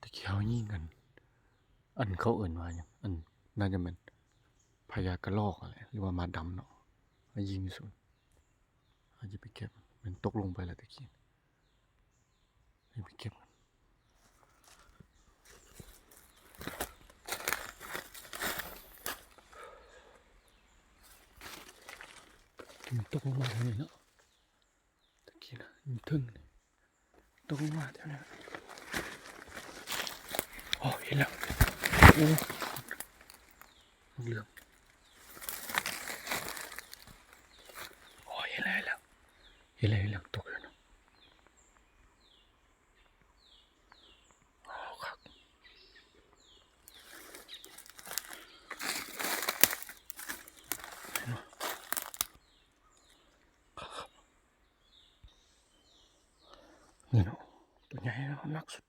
ตะเกียวยิงกันอันเขาเอิ่นว่าอย่างอันน่าจะเป็นพญากระรอกอะไรหรือว่ามาดำเนาะยิงสุดอาจจะไปเก็บมันตกลงไปแล้วตะกี้ไปเก็บมันตกลงมาเท่านี้เนาะตะกี้นะมันทึ่งนี่ตกลงมาเท่านี้โอ้เห็นแล้วโอ้เหลืองโอ้เห็นแล้วเห็นแล้วตกแล้วเนาะโอ้ครับนี่เนาะตัวใหญ่เนาะนักสุด